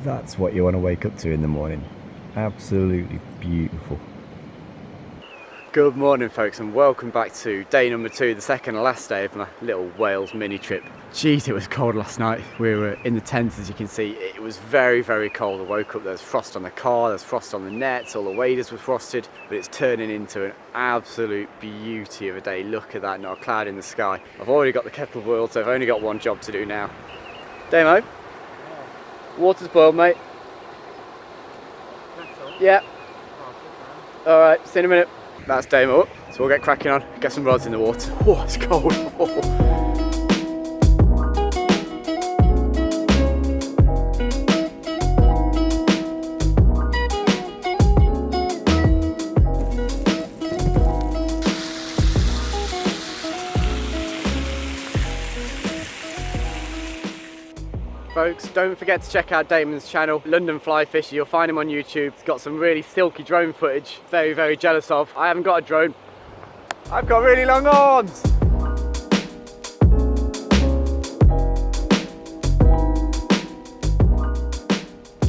That's what you want to wake up to in the morning. Absolutely beautiful. Good morning folks, and welcome back to day number 2, the second and last day of my little Wales mini trip. Jeez, it was cold last night. We were in the tent, as you can see. It was very, very cold. I woke up, there was frost on the car, there's frost on the nets, all the waders were frosted, but it's turning into an absolute beauty of a day. Look at that, not a cloud in the sky. I've already got the kettle boiled, so I've only got one job to do now. Damo, water's boiled, mate. Yeah. Alright, see you in a minute. That's Damo up, so we'll get cracking on, get some rods in the water. Oh, it's cold. Folks, don't forget to check out Damon's channel, London Flyfisher. You'll find him on YouTube. He's got some really silky drone footage. Very, very jealous of. I haven't got a drone. I've got really long arms.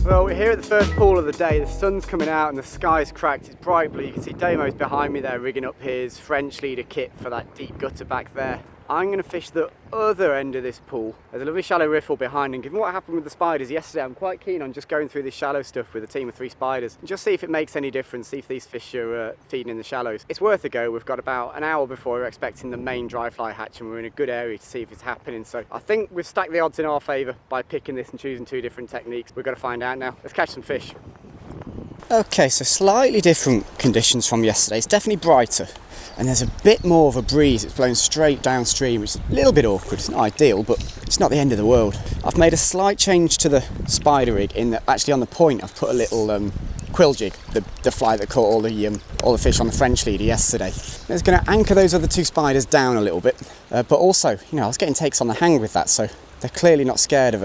Well, we're here at the first pool of the day. The sun's coming out and the sky's cracked. It's bright blue. You can see Damo's behind me there rigging up his French leader kit for that deep gutter back there. I'm going to fish the other end of this pool. There's a lovely shallow riffle behind, and given what happened with the spiders yesterday, I'm quite keen on just going through this shallow stuff with a team of 3 spiders and just see if it makes any difference, see if these fish are feeding in the shallows. It's worth a go. We've got about an hour before we're expecting the main dry fly hatch, and we're in a good area to see if it's happening. So I think we've stacked the odds in our favour by picking this and choosing 2 different techniques. We've got to find out now. Let's catch some fish. Okay, so slightly different conditions from yesterday. It's definitely brighter. And there's a bit more of a breeze. It's blowing straight downstream, which is a little bit awkward. It's not ideal, but it's not the end of the world. I've made a slight change to the spider rig in that actually on the point I've put a little quill jig, the fly that caught all the fish on the French leader yesterday. It's going to anchor those other 2 spiders down a little bit, but also, you know, I was getting takes on the hang with that, so they're clearly not scared of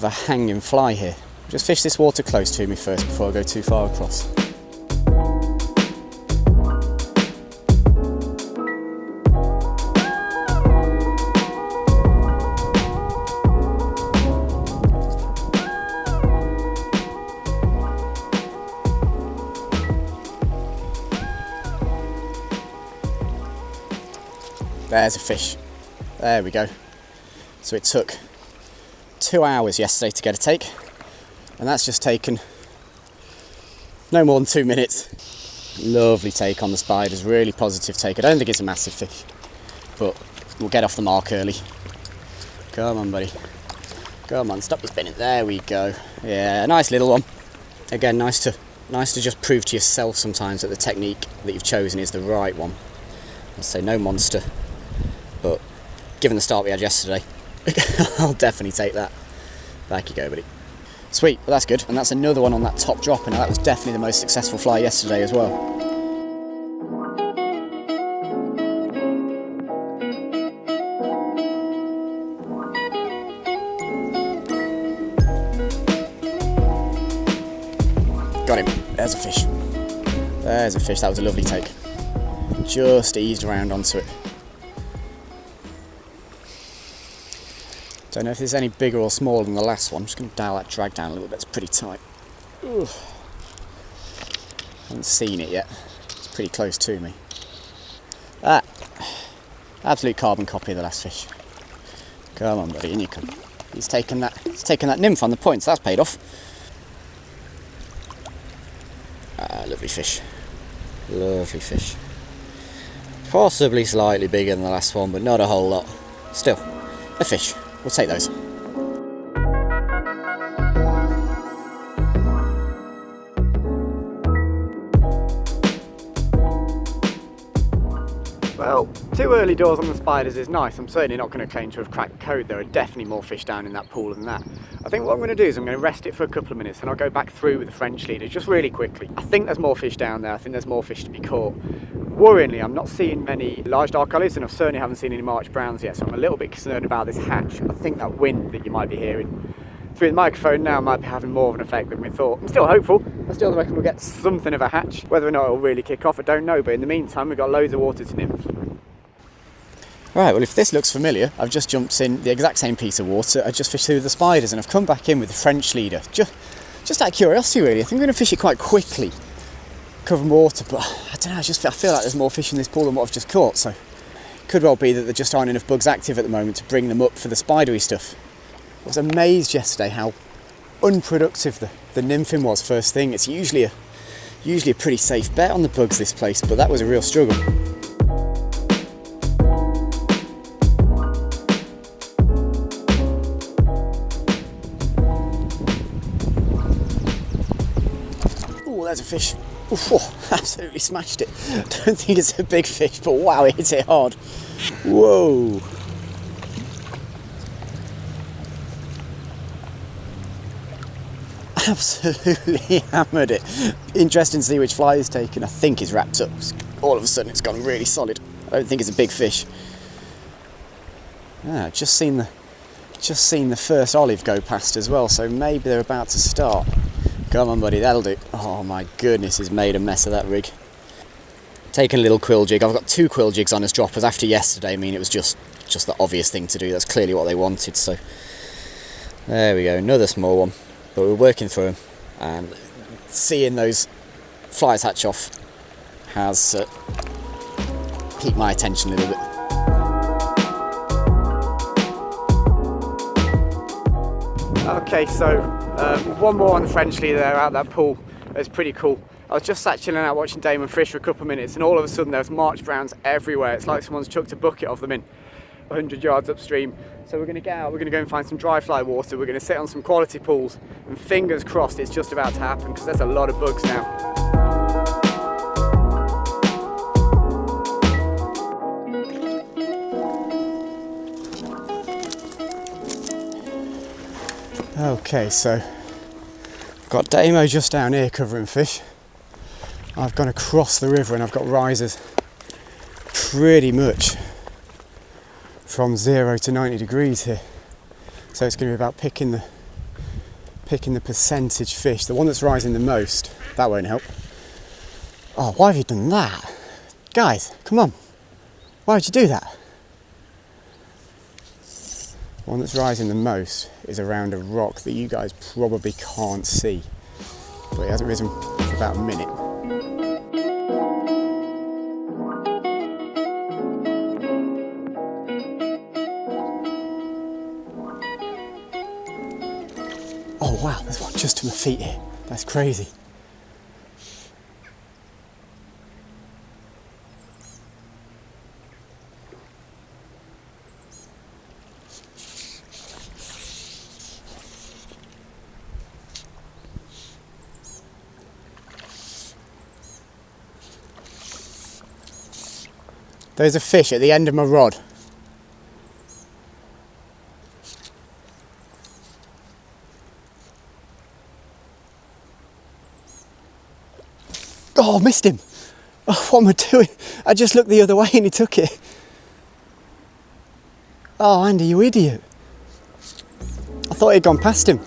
a hanging fly here. Just fish this water close to me first before I go too far across. There's a fish. There we go. So it took 2 hours yesterday to get a take, and that's just taken no more than 2 minutes. Lovely take on the spiders, really positive take. I don't think it's a massive fish, but we'll get off the mark early. Come on, buddy. Come on, stop your spinning. There we go. Yeah, a nice little one. Again, nice to just prove to yourself sometimes that the technique that you've chosen is the right one. I'd say no monster, but given the start we had yesterday, I'll definitely take that. Back you go, buddy. Sweet, well that's good. And that's another one on that top drop, and that was definitely the most successful fly yesterday as well. Got him. There's a fish. There's a fish. That was a lovely take. Just eased around onto it. Don't know if there's any bigger or smaller than the last one. I'm just going to dial that drag down a little bit. It's pretty tight. Ooh. Haven't seen it yet. It's pretty close to me. Ah, absolute carbon copy of the last fish. Come on, buddy, in you come. He's taken that nymph on the point, so that's paid off. Ah, lovely fish. Lovely fish. Possibly slightly bigger than the last one, but not a whole lot. Still, a fish. We'll take those. Well, 2 early doors on the spiders is nice. I'm certainly not going to claim to have cracked code. There are definitely more fish down in that pool than that. I think what I'm going to do is I'm going to rest it for a couple of minutes and I'll go back through with the French leader just really quickly. I think there's more fish down there. I think there's more fish to be caught. Worryingly, I'm not seeing many large dark olives, and I certainly haven't seen any March browns yet, so I'm a little bit concerned about this hatch. I think that wind that you might be hearing through the microphone now might be having more of an effect than we thought. I'm still hopeful. I still reckon we'll get something of a hatch. Whether or not it'll really kick off, I don't know, but in the meantime, we've got loads of water to nymph. Right, well if this looks familiar, I've just jumped in the exact same piece of water. I just fished through the spiders and I've come back in with the French leader. Just out of curiosity really, I think I'm going to fish it quite quickly, cover more water, but I don't know, I feel like there's more fish in this pool than what I've just caught, so it could well be that there just aren't enough bugs active at the moment to bring them up for the spidery stuff. I was amazed yesterday how unproductive the nymphing was first thing. It's usually a pretty safe bet on the bugs this place, but that was a real struggle. Oh, there's a fish. Oof, oh, absolutely smashed it. Don't think it's a big fish, but wow, it hit it hard. Whoa. Absolutely hammered it. Interesting to see which fly he's taken. I think he's wrapped up. All of a sudden it's gone really solid. I don't think it's a big fish. Just seen the first olive go past as well, so maybe they're about to start. Come on buddy, that'll do. Oh my goodness, he's made a mess of that rig. Taking a little quill jig. I've got 2 quill jigs on as droppers after yesterday. I mean, it was just the obvious thing to do. That's clearly what they wanted, so there we go, another small one. But we're working through them, and seeing those flies hatch off has piqued my attention a little bit. Okay, so one more on the French leader there out that pool. It's pretty cool. I was just sat chilling out watching Damon fish for a couple of minutes, and all of a sudden there's march browns everywhere. It's like someone's chucked a bucket of them in 100 yards upstream. So we're going to get out, we're going to go and find some dry fly water, we're going to sit on some quality pools, and fingers crossed it's just about to happen, because there's a lot of bugs now. Okay, so I've got Damo just down here covering fish. I've gone across the river and I've got risers pretty much from 0 to 90 degrees here. So it's going to be about picking the percentage fish. The one that's rising the most, that won't help. Oh, why have you done that? Guys, come on. Why would you do that? The one that's rising the most is around a rock that you guys probably can't see. But it hasn't risen for about a minute. Oh wow, there's one just to my feet here. That's crazy. There's a fish at the end of my rod. Oh, I missed him. Oh, what am I doing? I just looked the other way and he took it. Oh, Andy, you idiot. I thought he'd gone past him.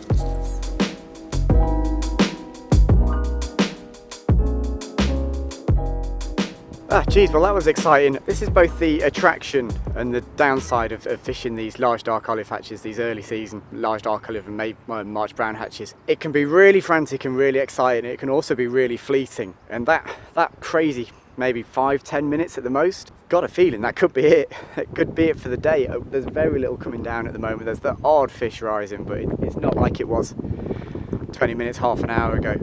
Ah, geez, well that was exciting. This is both the attraction and the downside of fishing these large dark olive hatches, these early season large dark olive and March brown hatches. It can be really frantic and really exciting. It can also be really fleeting. And that crazy, maybe 5-10 minutes at the most, got a feeling that could be it. It could be it for the day. There's very little coming down at the moment. There's the odd fish rising, but it's not like it was 20 minutes, half an hour ago.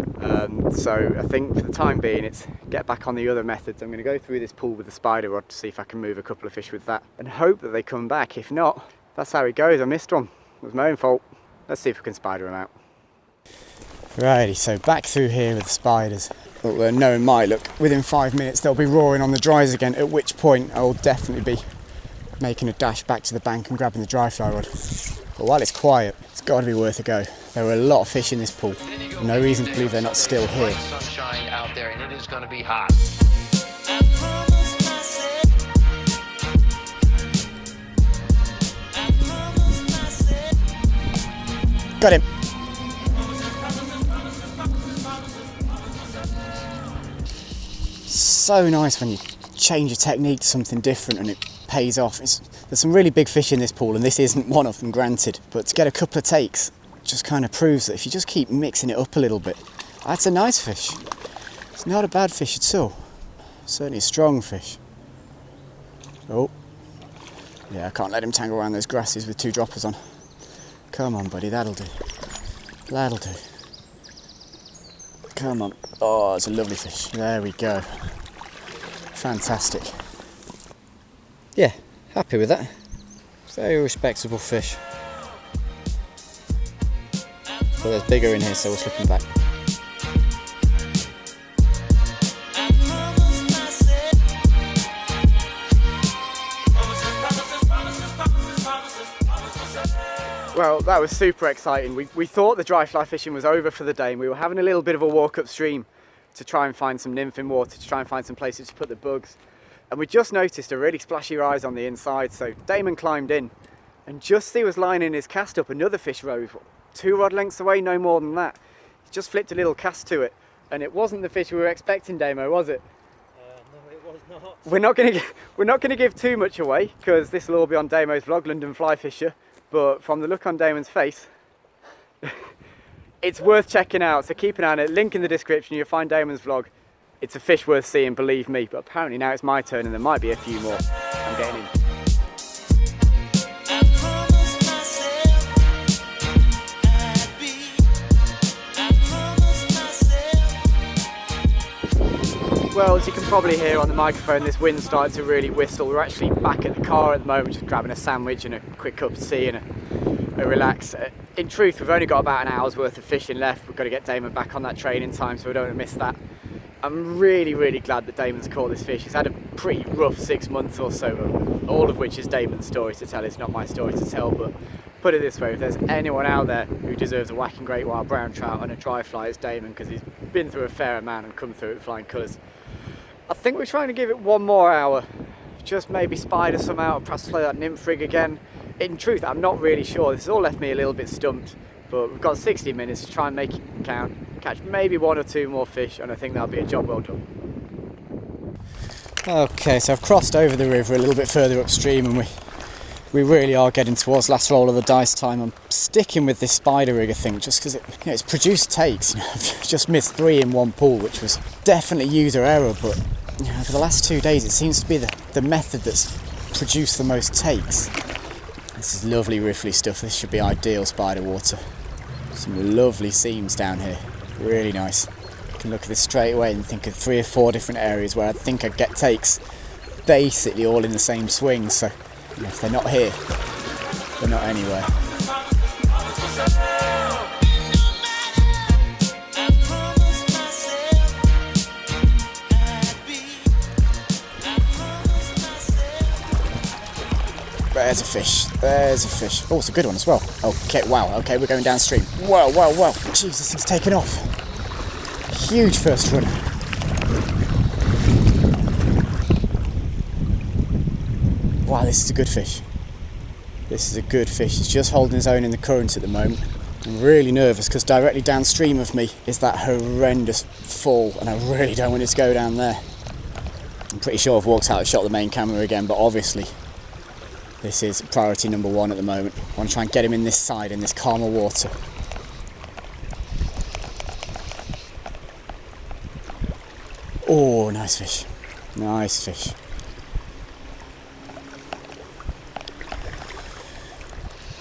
So I think for the time being it's get back on the other methods. I'm going to go through this pool with the spider rod to see if I can move a couple of fish with that and hope that they come back. If not, that's how it goes. I missed one. It was my own fault. Let's see if we can spider them out. Righty, so back through here with the spiders. But knowing my luck, within 5 minutes they'll be roaring on the dries again, at which point I will definitely be making a dash back to the bank and grabbing the dry fly rod. But while it's quiet, it's got to be worth a go. There were a lot of fish in this pool. No reason to believe they're not still here. Sunshine out there, and it is going to be hot. Got him. So nice when you change your technique to something different and it pays off. There's some really big fish in this pool and this isn't one of them, granted, but to get a couple of takes just kind of proves that if you just keep mixing it up a little bit, that's a nice fish. It's not a bad fish at all. Certainly a strong fish. Oh, yeah, I can't let him tangle around those grasses with 2 droppers on. Come on, buddy, that'll do. That'll do. Come on. Oh, it's a lovely fish. There we go. Fantastic. Yeah, happy with that. Very respectable fish. But there's bigger in here, so we'll slip him back. Well, that was super exciting. We thought the dry fly fishing was over for the day, and we were having a little bit of a walk upstream to try and find some nymph in water, to try and find some places to put the bugs. And we just noticed a really splashy rise on the inside, so Damon climbed in, and just as he was lining his cast up, another fish rose 2 rod lengths away, no more than that. He just flipped a little cast to it, and it wasn't the fish we were expecting, Damo, was it? No, it was not. We're not going to give too much away, because this will all be on Damo's vlog, London Flyfisher. But from the look on Damon's face, it's worth checking out. So keep an eye on it. Link in the description. You'll find Damon's vlog. It's a fish worth seeing, believe me. But apparently now it's my turn, and there might be a few more. I'm getting in. Well, as you can probably hear on the microphone, this wind started to really whistle. We're actually back at the car at the moment, just grabbing a sandwich and a quick cup of tea and a relax. In truth, we've only got about an hour's worth of fishing left. We've got to get Damon back on that training time, so we don't want to miss that. I'm really, really glad that Damon's caught this fish. He's had a pretty rough 6 months or so, all of which is Damon's story to tell. It's not my story to tell, but put it this way, if there's anyone out there who deserves a whacking great white brown trout and a dry fly, it's Damon, because he's been through a fair amount and come through it with flying colours. I think we're trying to give it 1 more hour, just maybe spider some out, perhaps play that nymph rig again. In truth, I'm not really sure. This has all left me a little bit stumped, but we've got 60 minutes to try and make it count, catch maybe 1 or 2 more fish, and I think that'll be a job well done. Okay, so I've crossed over the river a little bit further upstream, and we really are getting towards last roll of the dice time. I'm sticking with this spider rig, I think, just because it's produced takes. I've just missed 3 in 1 pool, which was definitely user error, but for the last 2 days it seems to be the method that's produced the most takes. This is lovely riffly stuff. This should be ideal spider water. Some lovely seams down here, really nice. You can look at this straight away and think of 3 or 4 different areas where I think I'd get takes basically all in the same swing, so if they're not here, they're not anywhere. There's a fish, there's a fish. Oh, it's a good one as well. Okay, wow, okay, we're going downstream. Whoa, whoa, whoa. Jeez, this thing's taken off. Huge first run. Wow, this is a good fish. This is a good fish. He's just holding his own in the current at the moment. I'm really nervous because directly downstream of me is that horrendous fall, and I really don't want it to go down there. I'm pretty sure I've walked out and shot the main camera again, but obviously this is priority number 1 at the moment. I want to try and get him in this side, in this calmer water. Oh, nice fish. Nice fish.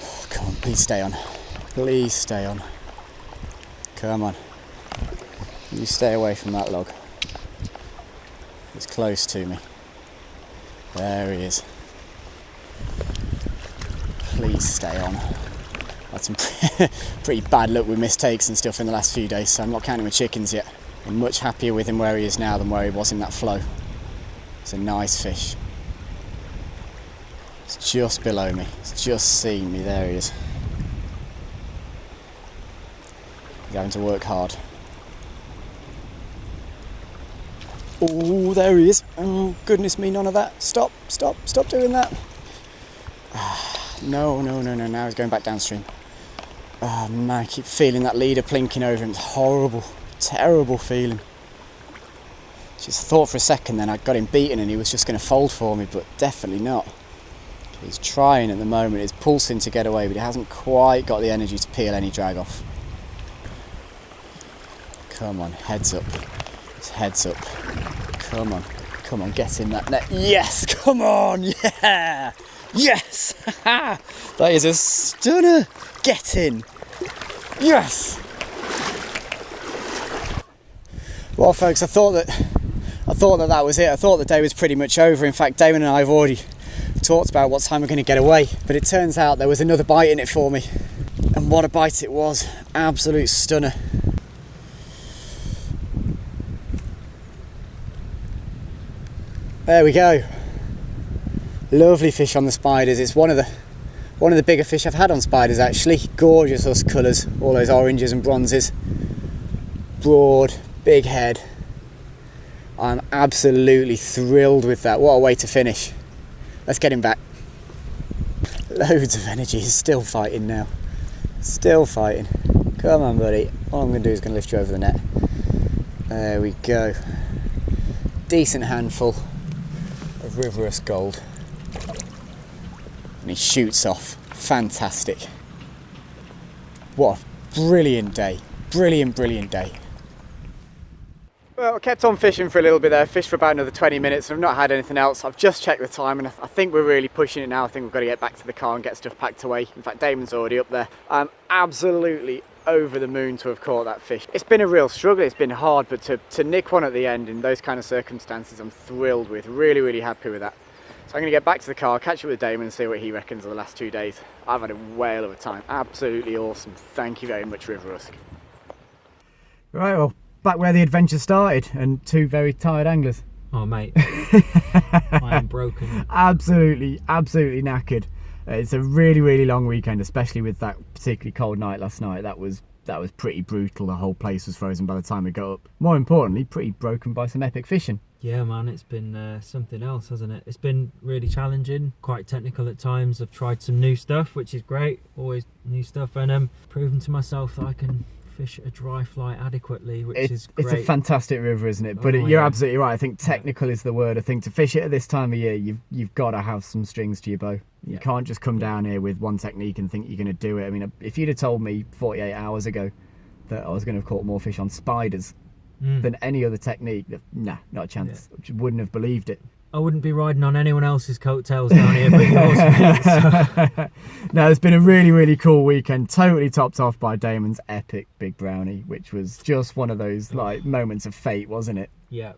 Oh, come on, please stay on. Please stay on. Come on. You stay away from that log. It's close to me. There he is. Please stay on. Had some pretty bad luck with mistakes and stuff in the last few days, so I'm not counting my chickens yet. I'm much happier with him where he is now than where he was in that flow. It's a nice fish. It's just below me. It's just seen me. There he is. He's having to work hard. Oh, there he is. Oh, goodness me, none of that. Stop doing that. No, now he's going back downstream. Oh man, I keep feeling that leader plinking over him. It's horrible, terrible feeling. Just thought for a second then I'd got him beaten and he was just going to fold for me, but definitely not. He's trying at the moment, he's pulsing to get away, but he hasn't quite got the energy to peel any drag off. Come on, heads up. It's heads up. Come on, get in that net. Yes, come on, yeah! Yes! That is a stunner! Get in! Yes! Well, folks, I thought that was it. I thought the day was pretty much over. In fact, Damon and I have already talked about what time we're going to get away, but it turns out there was another bite in it for me, and what a bite it was. Absolute stunner. There we go. Lovely fish on the spiders. It's one of the bigger fish I've had on spiders, actually. Gorgeous us colours, all those oranges and bronzes. Broad, big head. I'm absolutely thrilled with that. What a way to finish. Let's get him back. Loads of energy. He's still fighting now. Still fighting. Come on, buddy. All I'm going to do is going to lift you over the net. There we go. Decent handful of Riverus gold. And he shoots off. Fantastic. What a brilliant day. Brilliant day. Well, I kept on fishing for a little bit there, fished for about another 20 minutes and I've not had anything else. I've just checked the time and I think we're really pushing it now. I think we've got to get back to the car and get stuff packed away. In fact, Damon's already up there. I'm absolutely over the moon to have caught that fish. It's been a real struggle, it's been hard, but to nick one at the end in those kind of circumstances, I'm thrilled with. Really happy with that. So I'm going to get back to the car, catch up with Damon and see what he reckons of the last 2 days. I've had a whale of a time. Absolutely awesome. Thank you very much, River Rusk. Right, well, back where the adventure started and two very tired anglers. Oh, mate. I am broken. Absolutely knackered. It's a really long weekend, especially with that particularly cold night last night. That was pretty brutal. The whole place was frozen by the time we got up. More importantly, pretty broken by some epic fishing. Yeah, man, it's been something else, hasn't it? It's been really challenging, quite technical at times. I've tried some new stuff, which is great. Always new stuff, and proven to myself that I can fish a dry fly adequately, which is great. It's a fantastic river, isn't it? But you're absolutely right. I think technical is the word. I think to fish it at this time of year, you've got to have some strings to your bow. You can't just come down here with one technique and think you're going to do it. I mean, if you'd have told me 48 hours ago that I was going to have caught more fish on spiders than any other technique, nah, not a chance. I wouldn't have believed it. I wouldn't be riding on anyone else's coattails down here but yours, mate, so. No, it's been a really cool weekend, totally topped off by Damon's epic big brownie, which was just one of those like moments of fate, wasn't it? Yeah,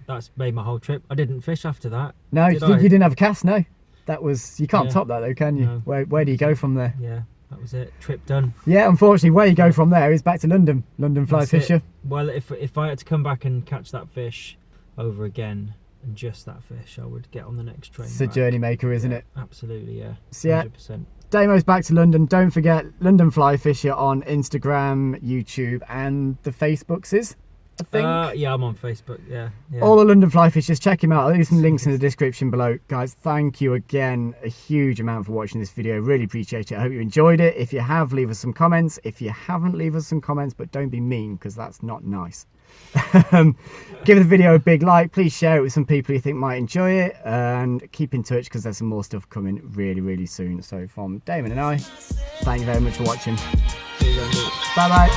that's made my whole trip. I didn't fish after that. No, you didn't have a cast, no. That was, you can't top that though, can you? No. Where do you go from there? Yeah, that was it. Trip done. Yeah, unfortunately, where you go from there is back to London Flyfisher. Well, if I had to come back and catch that fish over again, and just that fish, I would get on the next train. It's a journey maker, isn't it? Absolutely, yeah. So, yeah, 100%. Damo's back to London. Don't forget London Flyfisher on Instagram, YouTube, and the Facebookses, I think. Yeah, I'm on Facebook. Yeah. All the London Flyfishers, check him out. I'll leave some links in the description below. Guys, thank you again a huge amount for watching this video. Really appreciate it. I hope you enjoyed it. If you have, leave us some comments. If you haven't, leave us some comments, but don't be mean, because that's not nice. Give the video a big like, please share it with some people you think might enjoy it, and keep in touch because there's some more stuff coming really soon. So from Damon and I, thank you very much for watching. Bye bye.